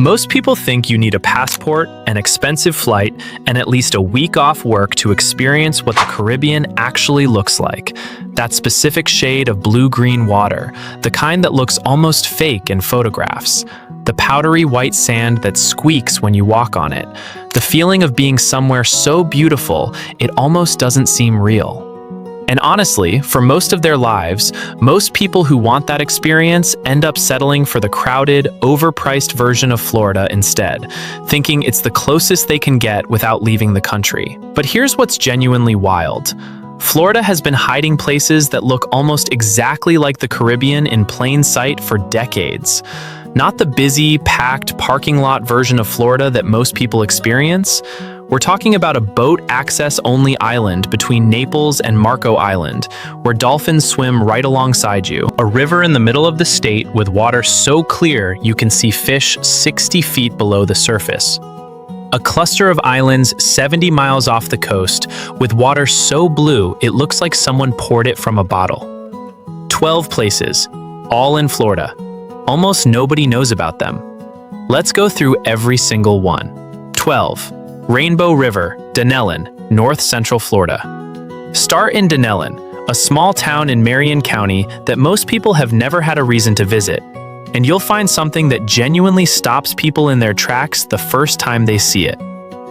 Most people think you need a passport, an expensive flight, and at least a week off work to experience what the Caribbean actually looks like. That specific shade of blue-green water, the kind that looks almost fake in photographs. The powdery white sand that squeaks when you walk on it. The feeling of being somewhere so beautiful, it almost doesn't seem real. And honestly, for most of their lives, most people who want that experience end up settling for the crowded, overpriced version of Florida instead, thinking it's the closest they can get without leaving the country. But here's what's genuinely wild. Florida has been hiding places that look almost exactly like the Caribbean in plain sight for decades. Not the busy, packed parking lot version of Florida that most people experience. We're talking about a boat access-only island between Naples and Marco Island, where dolphins swim right alongside you. A river in the middle of the state with water so clear you can see fish 60 feet below the surface. A cluster of islands 70 miles off the coast with water so blue it looks like someone poured it from a bottle. 12 places, all in Florida. Almost nobody knows about them. Let's go through every single one. 12. Rainbow River, Dunellen, North Central Florida. Start in Dunellen, a small town in Marion County that most people have never had a reason to visit, and you'll find something that genuinely stops people in their tracks the first time they see it.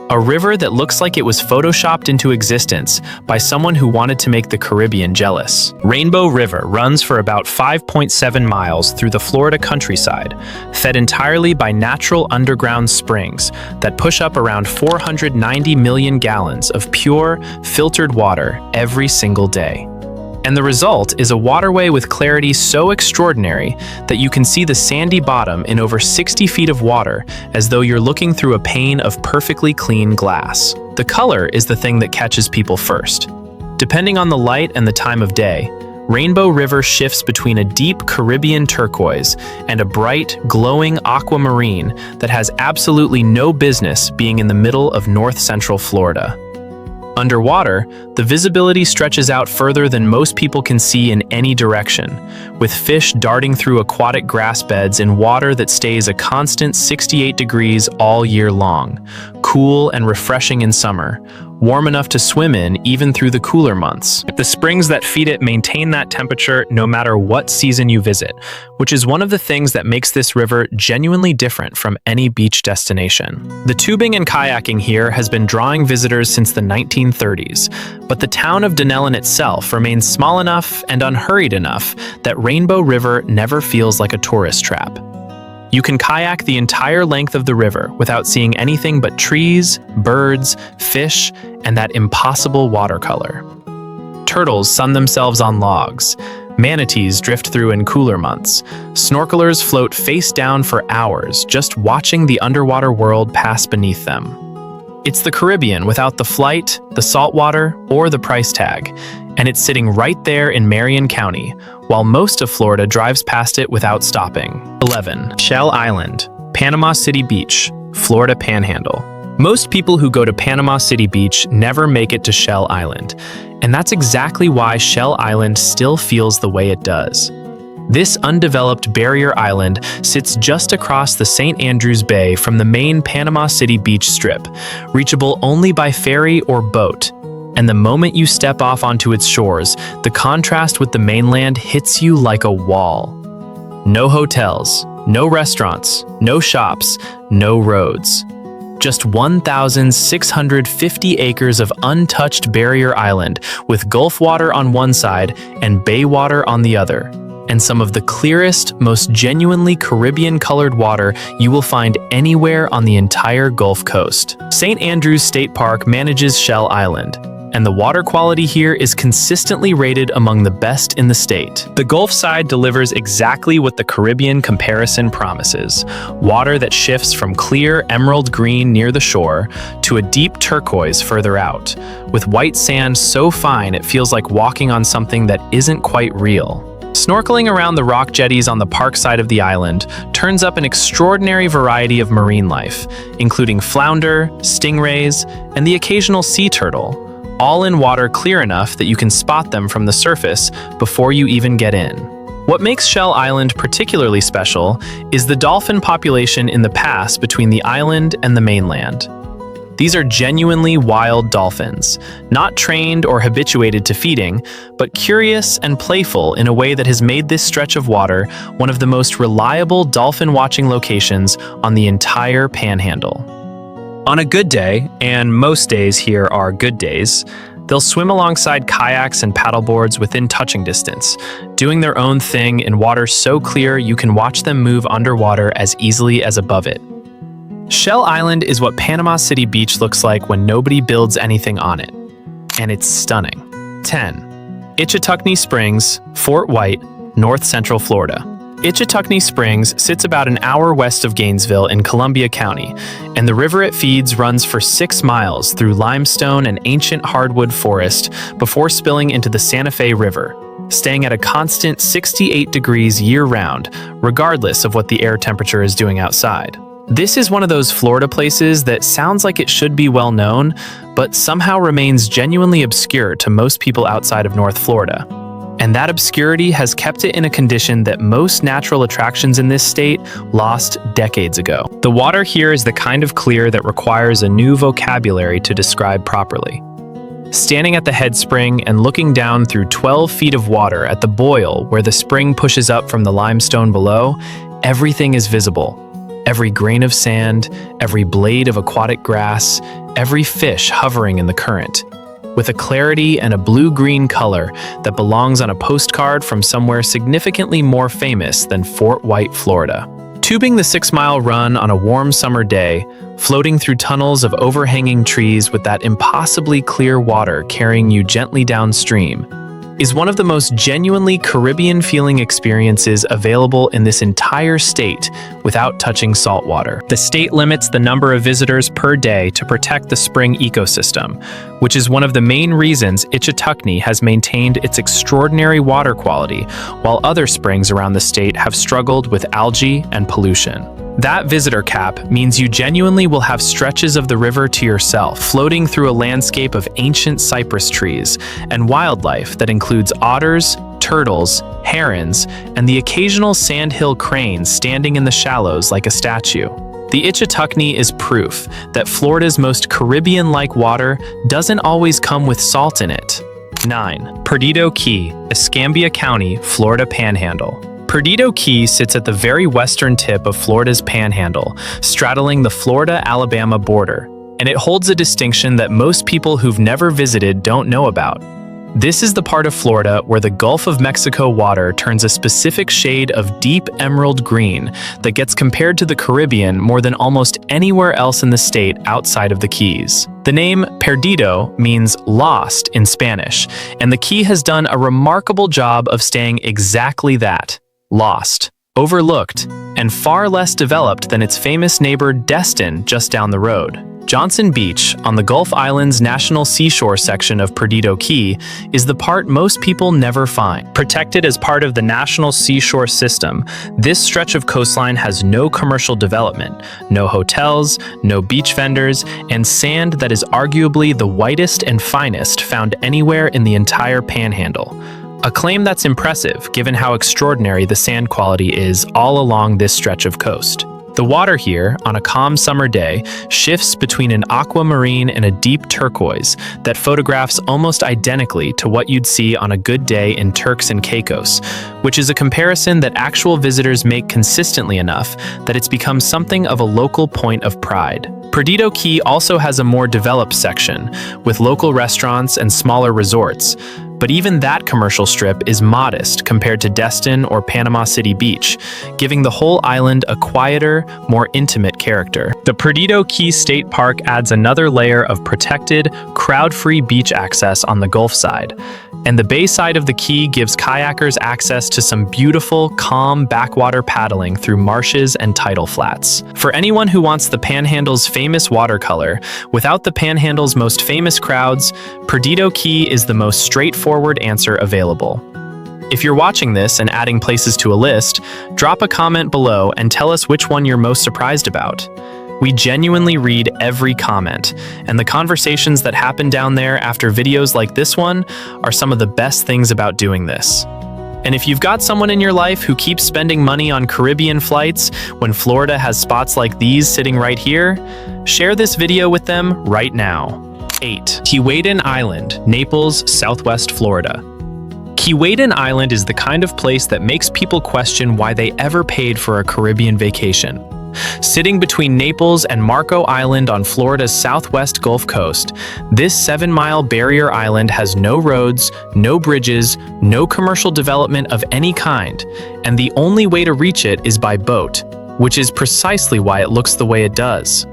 A river that looks like it was photoshopped into existence by someone who wanted to make the Caribbean jealous. Rainbow River runs for about 5.7 miles through the Florida countryside, fed entirely by natural underground springs that push up around 490 million gallons of pure, filtered water every single day. And the result is a waterway with clarity so extraordinary that you can see the sandy bottom in over 60 feet of water as though you're looking through a pane of perfectly clean glass. The color is the thing that catches people first. Depending on the light and the time of day, Rainbow River shifts between a deep Caribbean turquoise and a bright, glowing aquamarine that has absolutely no business being in the middle of north central Florida. Underwater, the visibility stretches out further than most people can see in any direction, with fish darting through aquatic grass beds in water that stays a constant 68 degrees all year long, cool and refreshing in summer, warm enough to swim in even through the cooler months. The springs that feed it maintain that temperature no matter what season you visit, which is one of the things that makes this river genuinely different from any beach destination. The tubing and kayaking here has been drawing visitors since the 1930s, but the town of Dunellen itself remains small enough and unhurried enough that Rainbow River never feels like a tourist trap. You can kayak the entire length of the river without seeing anything but trees, birds, fish, and that impossible watercolor. Turtles sun themselves on logs. Manatees drift through in cooler months. Snorkelers float face down for hours, just watching the underwater world pass beneath them. It's the Caribbean without the flight, the saltwater, or the price tag, and it's sitting right there in Marion County, while most of Florida drives past it without stopping. 11. Shell Island, Panama City Beach, Florida Panhandle. Most people who go to Panama City Beach never make it to Shell Island, and that's exactly why Shell Island still feels the way it does. This undeveloped barrier island sits just across the St. Andrews Bay from the main Panama City Beach Strip, reachable only by ferry or boat. And the moment you step off onto its shores, the contrast with the mainland hits you like a wall. No hotels, no restaurants, no shops, no roads. Just 1,650 acres of untouched barrier island with Gulf water on one side and bay water on the other, and some of the clearest, most genuinely Caribbean-colored water you will find anywhere on the entire Gulf Coast. St. Andrews State Park manages Shell Island, and the water quality here is consistently rated among the best in the state. The Gulf side delivers exactly what the Caribbean comparison promises: water that shifts from clear emerald green near the shore to a deep turquoise further out, with white sand so fine it feels like walking on something that isn't quite real. Snorkeling around the rock jetties on the park side of the island turns up an extraordinary variety of marine life, including flounder, stingrays, and the occasional sea turtle, all in water clear enough that you can spot them from the surface before you even get in. What makes Shell Island particularly special is the dolphin population in the pass between the island and the mainland. These are genuinely wild dolphins, not trained or habituated to feeding, but curious and playful in a way that has made this stretch of water one of the most reliable dolphin watching locations on the entire Panhandle. On a good day, and most days here are good days, they'll swim alongside kayaks and paddleboards within touching distance, doing their own thing in water so clear you can watch them move underwater as easily as above it. Shell Island is what Panama City Beach looks like when nobody builds anything on it. And it's stunning. 10. Ichetucknee Springs, Fort White, North Central Florida. Ichetucknee Springs sits about an hour west of Gainesville in Columbia County, and the river it feeds runs for 6 miles through limestone and ancient hardwood forest before spilling into the Santa Fe River, staying at a constant 68 degrees year-round, regardless of what the air temperature is doing outside. This is one of those Florida places that sounds like it should be well known, but somehow remains genuinely obscure to most people outside of North Florida. And that obscurity has kept it in a condition that most natural attractions in this state lost decades ago. The water here is the kind of clear that requires a new vocabulary to describe properly. Standing at the head spring and looking down through 12 feet of water at the boil where the spring pushes up from the limestone below, everything is visible. Every grain of sand, every blade of aquatic grass, every fish hovering in the current, with a clarity and a blue-green color that belongs on a postcard from somewhere significantly more famous than Fort White, Florida. Tubing the 6-mile run on a warm summer day, floating through tunnels of overhanging trees with that impossibly clear water carrying you gently downstream, is one of the most genuinely Caribbean-feeling experiences available in this entire state without touching salt water. The state limits the number of visitors per day to protect the spring ecosystem, which is one of the main reasons Ichetucknee has maintained its extraordinary water quality, while other springs around the state have struggled with algae and pollution. That visitor cap means you genuinely will have stretches of the river to yourself, floating through a landscape of ancient cypress trees and wildlife that includes otters, turtles, herons, and the occasional sandhill crane standing in the shallows like a statue. The Ichetucknee is proof that Florida's most Caribbean-like water doesn't always come with salt in it. 9. Perdido Key, Escambia County, Florida Panhandle. Perdido Key sits at the very western tip of Florida's Panhandle, straddling the Florida-Alabama border, and it holds a distinction that most people who've never visited don't know about. This is the part of Florida where the Gulf of Mexico water turns a specific shade of deep emerald green that gets compared to the Caribbean more than almost anywhere else in the state outside of the Keys. The name Perdido means lost in Spanish, and the Key has done a remarkable job of staying exactly that. Lost, overlooked, and far less developed than its famous neighbor Destin just down the road. Johnson Beach, on the Gulf Island's national seashore section of Perdido Key, is the part most people never find. Protected as part of the national seashore system, this stretch of coastline has no commercial development, no hotels, no beach vendors, and sand that is arguably the whitest and finest found anywhere in the entire Panhandle. A claim that's impressive given how extraordinary the sand quality is all along this stretch of coast. The water here, on a calm summer day, shifts between an aquamarine and a deep turquoise that photographs almost identically to what you'd see on a good day in Turks and Caicos, which is a comparison that actual visitors make consistently enough that it's become something of a local point of pride. Perdido Key also has a more developed section, with local restaurants and smaller resorts, but even that commercial strip is modest compared to Destin or Panama City Beach, giving the whole island a quieter, more intimate character. The Perdido Key State Park adds another layer of protected, crowd-free beach access on the Gulf side, and the bay side of the Key gives kayakers access to some beautiful, calm backwater paddling through marshes and tidal flats. For anyone who wants the Panhandle's famous watercolor, without the Panhandle's most famous crowds, Perdido Key is the most straightforward answer available. If you're watching this and adding places to a list, drop a comment below and tell us which one you're most surprised about. We genuinely read every comment, and the conversations that happen down there after videos like this one are some of the best things about doing this. And if you've got someone in your life who keeps spending money on Caribbean flights when Florida has spots like these sitting right here, share this video with them right now. 8. Keewaydin Island, Naples, Southwest Florida. Keewaydin Island is the kind of place that makes people question why they ever paid for a Caribbean vacation. Sitting between Naples and Marco Island on Florida's southwest Gulf Coast, this 7-mile barrier island has no roads, no bridges, no commercial development of any kind, and the only way to reach it is by boat, which is precisely why it looks the way it does.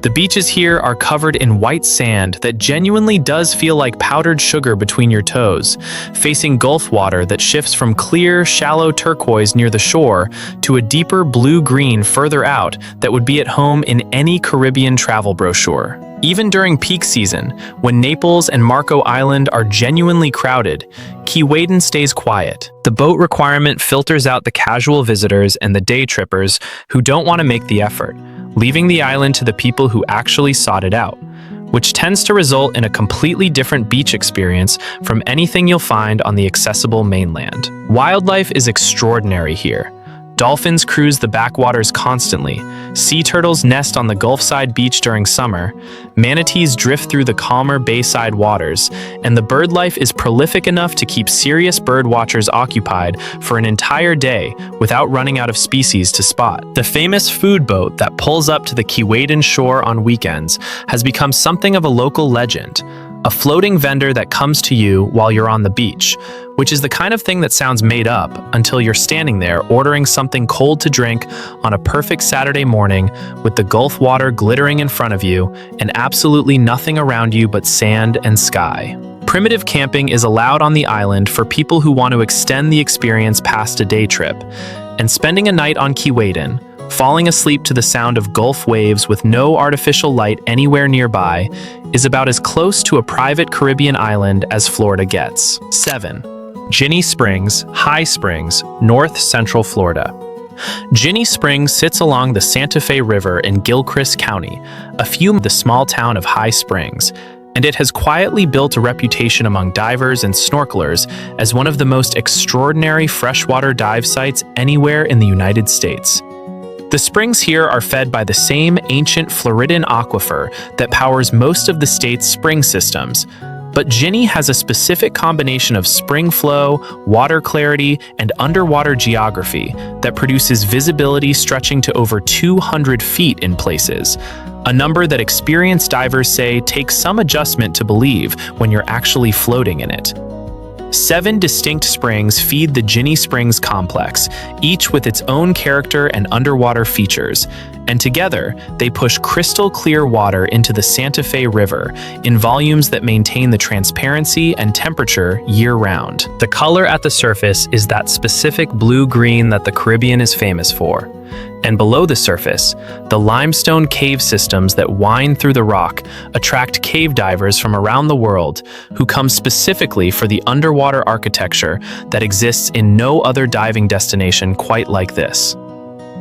The beaches here are covered in white sand that genuinely does feel like powdered sugar between your toes, facing Gulf water that shifts from clear, shallow turquoise near the shore to a deeper blue-green further out that would be at home in any Caribbean travel brochure. Even during peak season, when Naples and Marco Island are genuinely crowded, Keewaydin stays quiet. The boat requirement filters out the casual visitors and the day trippers who don't want to make the effort, leaving the island to the people who actually sought it out, which tends to result in a completely different beach experience from anything you'll find on the accessible mainland. Wildlife is extraordinary here. Dolphins cruise the backwaters constantly, sea turtles nest on the Gulfside beach during summer, manatees drift through the calmer bayside waters, and the bird life is prolific enough to keep serious bird watchers occupied for an entire day without running out of species to spot. The famous food boat that pulls up to the Keewaydin shore on weekends has become something of a local legend, a floating vendor that comes to you while you're on the beach, which is the kind of thing that sounds made up until you're standing there ordering something cold to drink on a perfect Saturday morning with the Gulf water glittering in front of you and absolutely nothing around you but sand and sky. Primitive camping is allowed on the island for people who want to extend the experience past a day trip, and spending a night on Keewaydin, falling asleep to the sound of Gulf waves with no artificial light anywhere nearby, is about as close to a private Caribbean island as Florida gets. 7. Ginnie Springs, High Springs, North Central Florida. Ginnie Springs sits along the Santa Fe River in Gilchrist County, a few miles from the small town of High Springs, and it has quietly built a reputation among divers and snorkelers as one of the most extraordinary freshwater dive sites anywhere in the United States. The springs here are fed by the same ancient Floridian aquifer that powers most of the state's spring systems, but Ginnie has a specific combination of spring flow, water clarity, and underwater geography that produces visibility stretching to over 200 feet in places, a number that experienced divers say takes some adjustment to believe when you're actually floating in it. 7 distinct springs feed the Ginnie Springs complex, each with its own character and underwater features, and together they push crystal clear water into the Santa Fe River in volumes that maintain the transparency and temperature year-round. The color at the surface is that specific blue-green that the Caribbean is famous for. And below the surface, the limestone cave systems that wind through the rock attract cave divers from around the world who come specifically for the underwater architecture that exists in no other diving destination quite like this.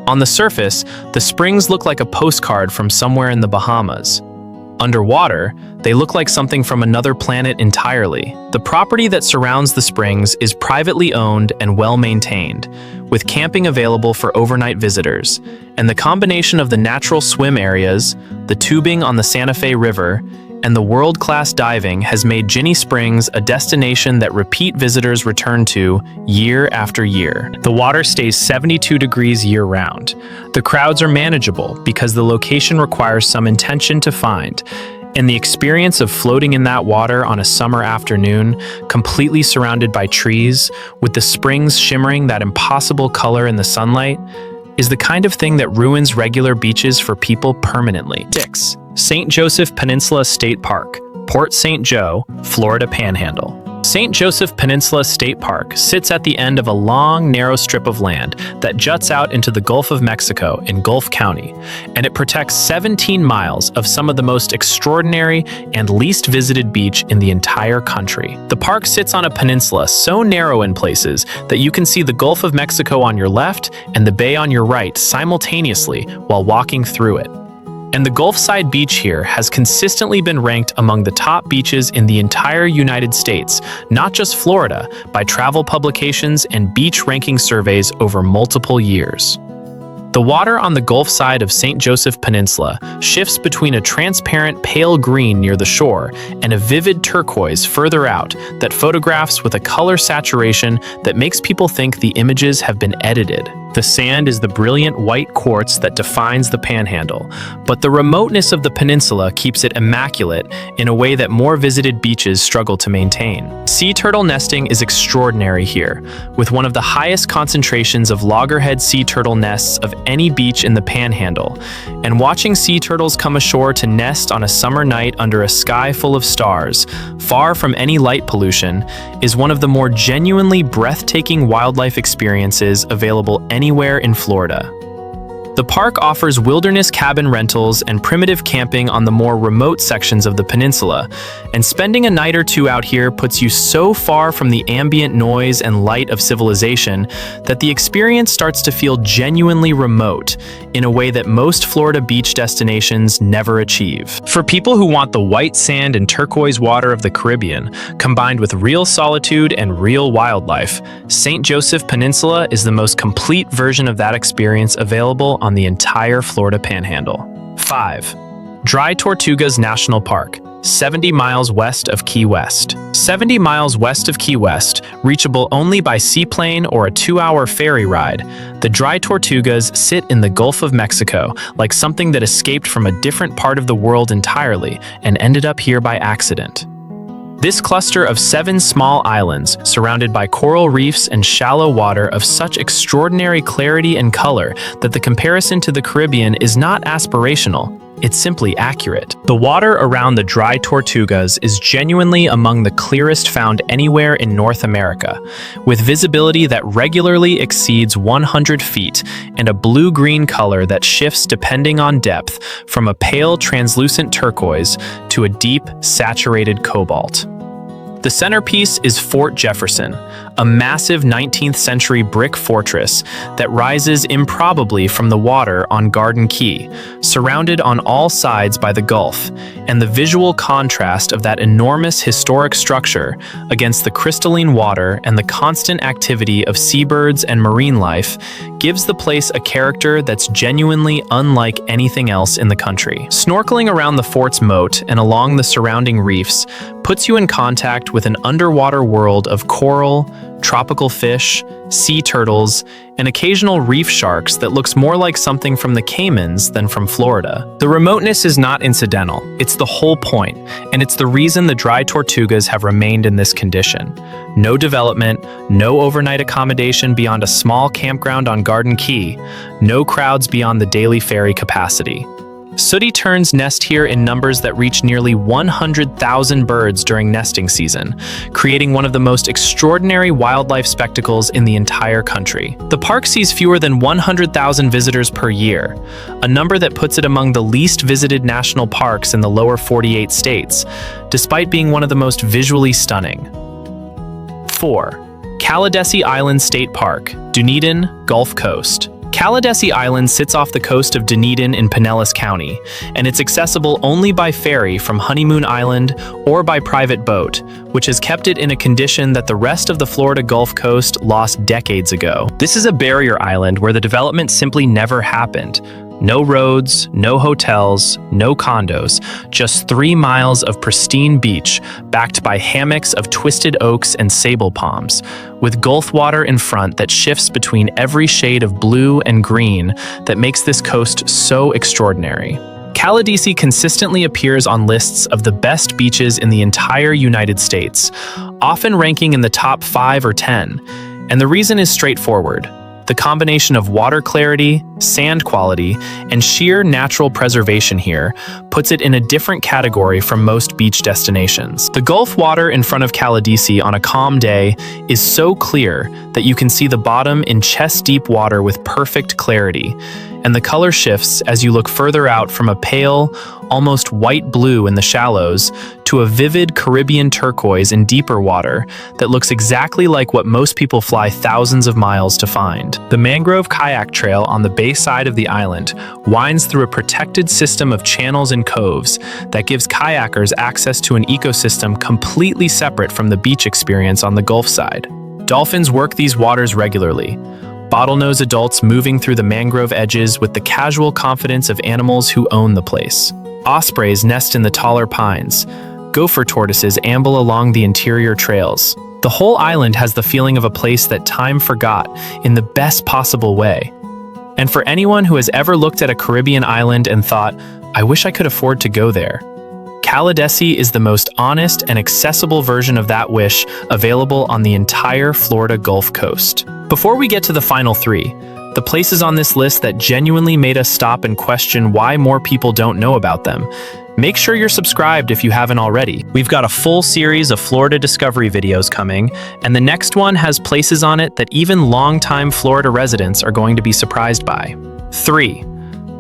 On the surface, the springs look like a postcard from somewhere in the Bahamas. Underwater, they look like something from another planet entirely. The property that surrounds the springs is privately owned and well-maintained, with camping available for overnight visitors, and the combination of the natural swim areas, the tubing on the Santa Fe River, and the world-class diving has made Ginnie Springs a destination that repeat visitors return to year after year. The water stays 72 degrees year-round. The crowds are manageable because the location requires some intention to find, and the experience of floating in that water on a summer afternoon, completely surrounded by trees, with the springs shimmering that impossible color in the sunlight, is the kind of thing that ruins regular beaches for people permanently. 6. St. Joseph Peninsula State Park, Port St. Joe, Florida Panhandle. St. Joseph Peninsula State Park sits at the end of a long, narrow strip of land that juts out into the Gulf of Mexico in Gulf County, and it protects 17 miles of some of the most extraordinary and least visited beach in the entire country. The park sits on a peninsula so narrow in places that you can see the Gulf of Mexico on your left and the bay on your right simultaneously while walking through it. And the Gulfside Beach here has consistently been ranked among the top beaches in the entire United States, not just Florida, by travel publications and beach ranking surveys over multiple years. The water on the Gulf side of St. Joseph Peninsula shifts between a transparent pale green near the shore and a vivid turquoise further out that photographs with a color saturation that makes people think the images have been edited. The sand is the brilliant white quartz that defines the panhandle, but the remoteness of the peninsula keeps it immaculate in a way that more visited beaches struggle to maintain. Sea turtle nesting is extraordinary here, with one of the highest concentrations of loggerhead sea turtle nests of any beach in the panhandle, and watching sea turtles come ashore to nest on a summer night under a sky full of stars, far from any light pollution, is one of the more genuinely breathtaking wildlife experiences available anywhere in Florida. The park offers wilderness cabin rentals and primitive camping on the more remote sections of the peninsula, and spending a night or two out here puts you so far from the ambient noise and light of civilization that the experience starts to feel genuinely remote in a way that most Florida beach destinations never achieve. For people who want the white sand and turquoise water of the Caribbean, combined with real solitude and real wildlife, St. Joseph Peninsula is the most complete version of that experience available on the entire Florida Panhandle. 5. Dry Tortugas National Park, 70 miles west of Key West. 70 miles west of Key West, reachable only by seaplane or a 2-hour ferry ride, the Dry Tortugas sit in the Gulf of Mexico like something that escaped from a different part of the world entirely and ended up here by accident. This cluster of 7 small islands, surrounded by coral reefs and shallow water of such extraordinary clarity and color that the comparison to the Caribbean is not aspirational, it's simply accurate. The water around the Dry Tortugas is genuinely among the clearest found anywhere in North America, with visibility that regularly exceeds 100 feet and a blue-green color that shifts depending on depth from a pale translucent turquoise to a deep saturated cobalt. The centerpiece is Fort Jefferson, a massive 19th century brick fortress that rises improbably from the water on Garden Key, surrounded on all sides by the Gulf, and the visual contrast of that enormous historic structure against the crystalline water and the constant activity of seabirds and marine life gives the place a character that's genuinely unlike anything else in the country. Snorkeling around the fort's moat and along the surrounding reefs puts you in contact with an underwater world of coral, tropical fish, sea turtles, and occasional reef sharks that looks more like something from the Caymans than from Florida. The remoteness is not incidental, it's the whole point, and it's the reason the Dry Tortugas have remained in this condition. No development, no overnight accommodation beyond a small campground on Garden Key, no crowds beyond the daily ferry capacity. Sooty terns nest here in numbers that reach nearly 100,000 birds during nesting season, creating one of the most extraordinary wildlife spectacles in the entire country. The park sees fewer than 100,000 visitors per year, a number that puts it among the least visited national parks in the lower 48 states, despite being one of the most visually stunning. 4. Caladesi Island State Park, Dunedin, Gulf Coast. Caladesi Island sits off the coast of Dunedin in Pinellas County, and it's accessible only by ferry from Honeymoon Island or by private boat, which has kept it in a condition that the rest of the Florida Gulf Coast lost decades ago. This is a barrier island where the development simply never happened. No roads, no hotels, no condos, just 3 miles of pristine beach backed by hammocks of twisted oaks and sable palms, with Gulf water in front that shifts between every shade of blue and green that makes this coast so extraordinary. Caladesi consistently appears on lists of the best beaches in the entire United States, often ranking in the top 5 or 10, and the reason is straightforward. The combination of water clarity, sand quality, and sheer natural preservation here puts it in a different category from most beach destinations. The Gulf water in front of Caladesi on a calm day is so clear that you can see the bottom in chest-deep water with perfect clarity, and the color shifts as you look further out from a pale, almost white blue in the shallows to a vivid Caribbean turquoise in deeper water that looks exactly like what most people fly thousands of miles to find. The mangrove kayak trail on the bay side of the island winds through a protected system of channels and coves that gives kayakers access to an ecosystem completely separate from the beach experience on the Gulf side. Dolphins work these waters regularly, bottlenose adults moving through the mangrove edges with the casual confidence of animals who own the place. Ospreys nest in the taller pines. Gopher tortoises amble along the interior trails. The whole island has the feeling of a place that time forgot in the best possible way. And for anyone who has ever looked at a Caribbean island and thought, I wish I could afford to go there, Caladesi is the most honest and accessible version of that wish available on the entire Florida Gulf Coast. Before we get to the final three, the places on this list that genuinely made us stop and question why more people don't know about them, make sure you're subscribed if you haven't already. We've got a full series of Florida discovery videos coming, and the next one has places on it that even longtime Florida residents are going to be surprised by. 3.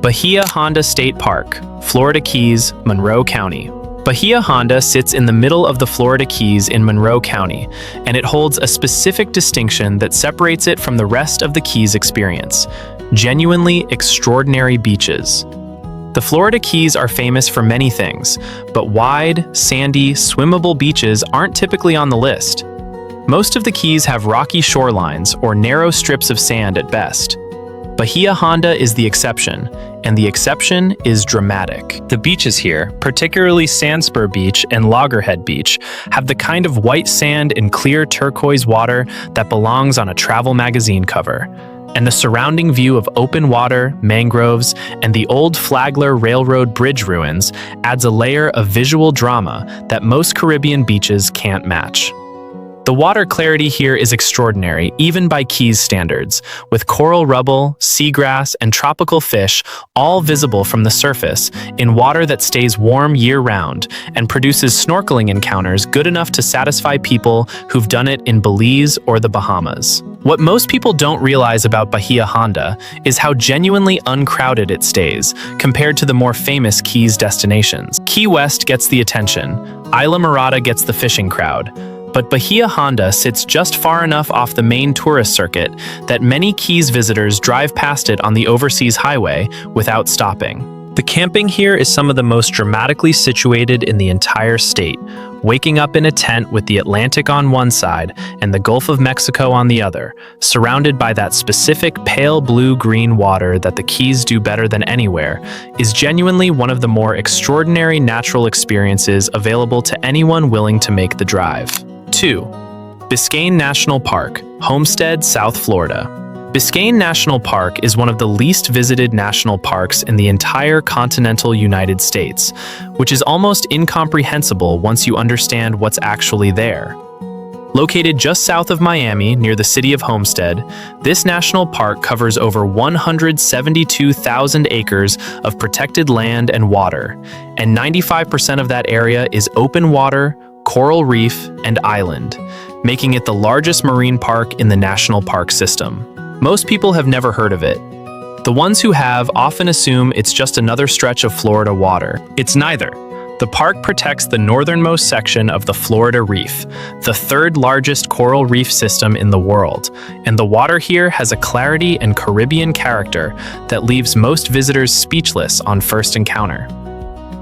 Bahia Honda State Park, Florida Keys, Monroe County. Bahia Honda sits in the middle of the Florida Keys in Monroe County, and it holds a specific distinction that separates it from the rest of the Keys experience: genuinely extraordinary beaches. The Florida Keys are famous for many things, but wide, sandy, swimmable beaches aren't typically on the list. Most of the Keys have rocky shorelines or narrow strips of sand at best. Bahia Honda is the exception, and the exception is dramatic. The beaches here, particularly Sandspur Beach and Loggerhead Beach, have the kind of white sand and clear turquoise water that belongs on a travel magazine cover. And the surrounding view of open water, mangroves, and the old Flagler Railroad Bridge ruins adds a layer of visual drama that most Caribbean beaches can't match. The water clarity here is extraordinary, even by Keys standards, with coral rubble, seagrass, and tropical fish all visible from the surface in water that stays warm year-round and produces snorkeling encounters good enough to satisfy people who've done it in Belize or the Bahamas. What most people don't realize about Bahia Honda is how genuinely uncrowded it stays compared to the more famous Keys destinations. Key West gets the attention, Isla Mirada gets the fishing crowd, but Bahia Honda sits just far enough off the main tourist circuit that many Keys visitors drive past it on the overseas highway without stopping. The camping here is some of the most dramatically situated in the entire state, waking up in a tent with the Atlantic on one side and the Gulf of Mexico on the other, surrounded by that specific pale blue-green water that the Keys do better than anywhere, is genuinely one of the more extraordinary natural experiences available to anyone willing to make the drive. 2. Biscayne National Park, Homestead, South Florida. Biscayne National Park is one of the least visited national parks in the entire continental United States, which is almost incomprehensible once you understand what's actually there. Located just south of Miami, near the city of Homestead, this national park covers over 172,000 acres of protected land and water, and 95% of that area is open water, coral reef, and island, making it the largest marine park in the national park system. Most people have never heard of it. The ones who have often assume it's just another stretch of Florida water. It's neither. The park protects the northernmost section of the Florida Reef, the third largest coral reef system in the world, and the water here has a clarity and Caribbean character that leaves most visitors speechless on first encounter.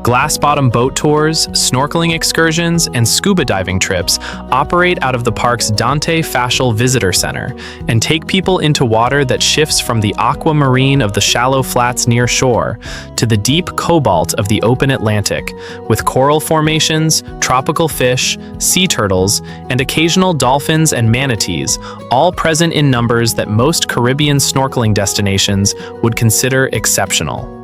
Glass-bottom boat tours, snorkeling excursions, and scuba diving trips operate out of the park's Dante Fashel Visitor Center and take people into water that shifts from the aquamarine of the shallow flats near shore to the deep cobalt of the open Atlantic, with coral formations, tropical fish, sea turtles, and occasional dolphins and manatees, all present in numbers that most Caribbean snorkeling destinations would consider exceptional.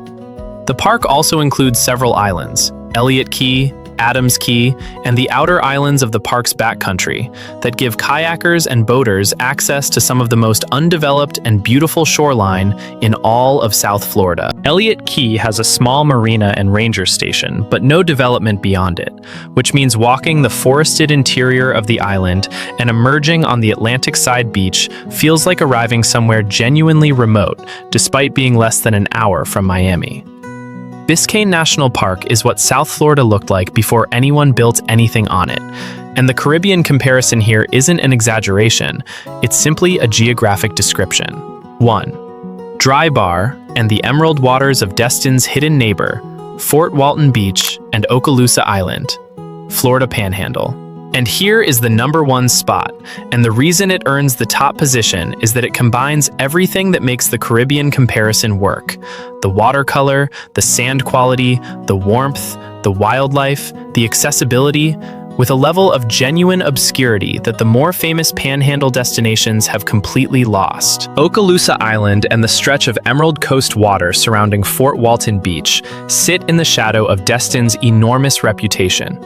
The park also includes several islands: Elliott Key, Adams Key, and the outer islands of the park's backcountry that give kayakers and boaters access to some of the most undeveloped and beautiful shoreline in all of South Florida. Elliott Key has a small marina and ranger station, but no development beyond it, which means walking the forested interior of the island and emerging on the Atlantic side beach feels like arriving somewhere genuinely remote, despite being less than an hour from Miami. Biscayne National Park is what South Florida looked like before anyone built anything on it. And the Caribbean comparison here isn't an exaggeration, it's simply a geographic description. 1. Dry Bar and the emerald waters of Destin's hidden neighbor, Fort Walton Beach and Okaloosa Island, Florida Panhandle. And here is the #1 spot, and the reason it earns the top position is that it combines everything that makes the Caribbean comparison work. The watercolor, the sand quality, the warmth, the wildlife, the accessibility, with a level of genuine obscurity that the more famous panhandle destinations have completely lost. Okaloosa Island and the stretch of emerald coast water surrounding Fort Walton Beach sit in the shadow of Destin's enormous reputation.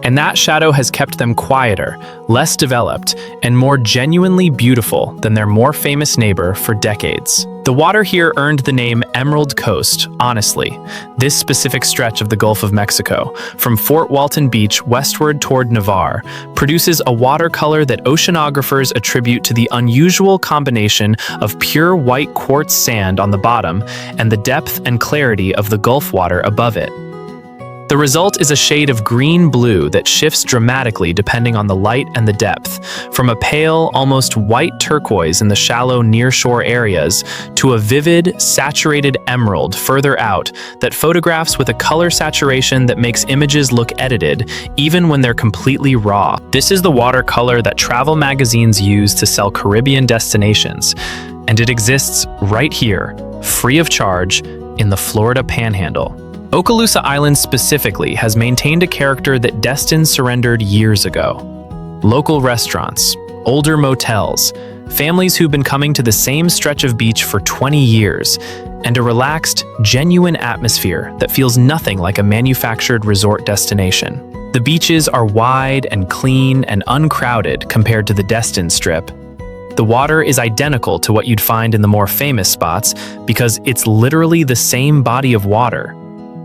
And that shadow has kept them quieter, less developed, and more genuinely beautiful than their more famous neighbor for decades. The water here earned the name Emerald Coast, honestly. This specific stretch of the Gulf of Mexico, from Fort Walton Beach westward toward Navarre, produces a watercolor that oceanographers attribute to the unusual combination of pure white quartz sand on the bottom and the depth and clarity of the Gulf water above it. The result is a shade of green-blue that shifts dramatically depending on the light and the depth, from a pale, almost white turquoise in the shallow nearshore areas to a vivid, saturated emerald further out that photographs with a color saturation that makes images look edited, even when they're completely raw. This is the watercolor that travel magazines use to sell Caribbean destinations, and it exists right here, free of charge, in the Florida Panhandle. Okaloosa Island specifically has maintained a character that Destin surrendered years ago. Local restaurants, older motels, families who've been coming to the same stretch of beach for 20 years, and a relaxed, genuine atmosphere that feels nothing like a manufactured resort destination. The beaches are wide and clean and uncrowded compared to the Destin Strip. The water is identical to what you'd find in the more famous spots because it's literally the same body of water.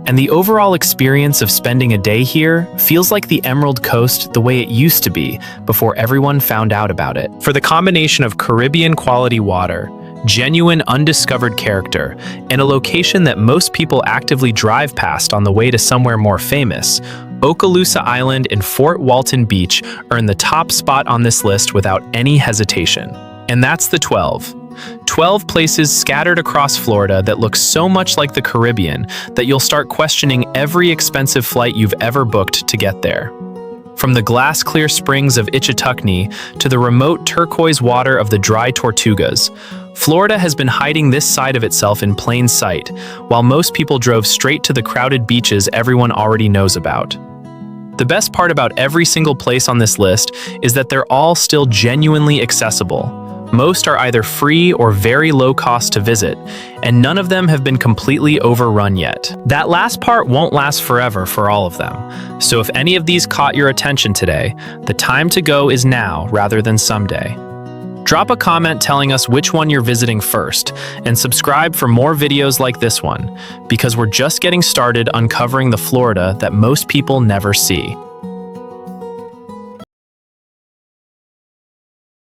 And the overall experience of spending a day here feels like the Emerald Coast the way it used to be before everyone found out about it. For the combination of Caribbean quality water, genuine undiscovered character, and a location that most people actively drive past on the way to somewhere more famous, Okaloosa Island and Fort Walton Beach earn the top spot on this list without any hesitation. And that's the 12. 12 places scattered across Florida that look so much like the Caribbean that you'll start questioning every expensive flight you've ever booked to get there. From the glass-clear springs of Ichetucknee to the remote turquoise water of the Dry Tortugas, Florida has been hiding this side of itself in plain sight, while most people drove straight to the crowded beaches everyone already knows about. The best part about every single place on this list is that they're all still genuinely accessible. Most are either free or very low cost to visit, and none of them have been completely overrun yet. That last part won't last forever for all of them, so if any of these caught your attention today, the time to go is now rather than someday. Drop a comment telling us which one you're visiting first, and subscribe for more videos like this one, because we're just getting started uncovering the Florida that most people never see.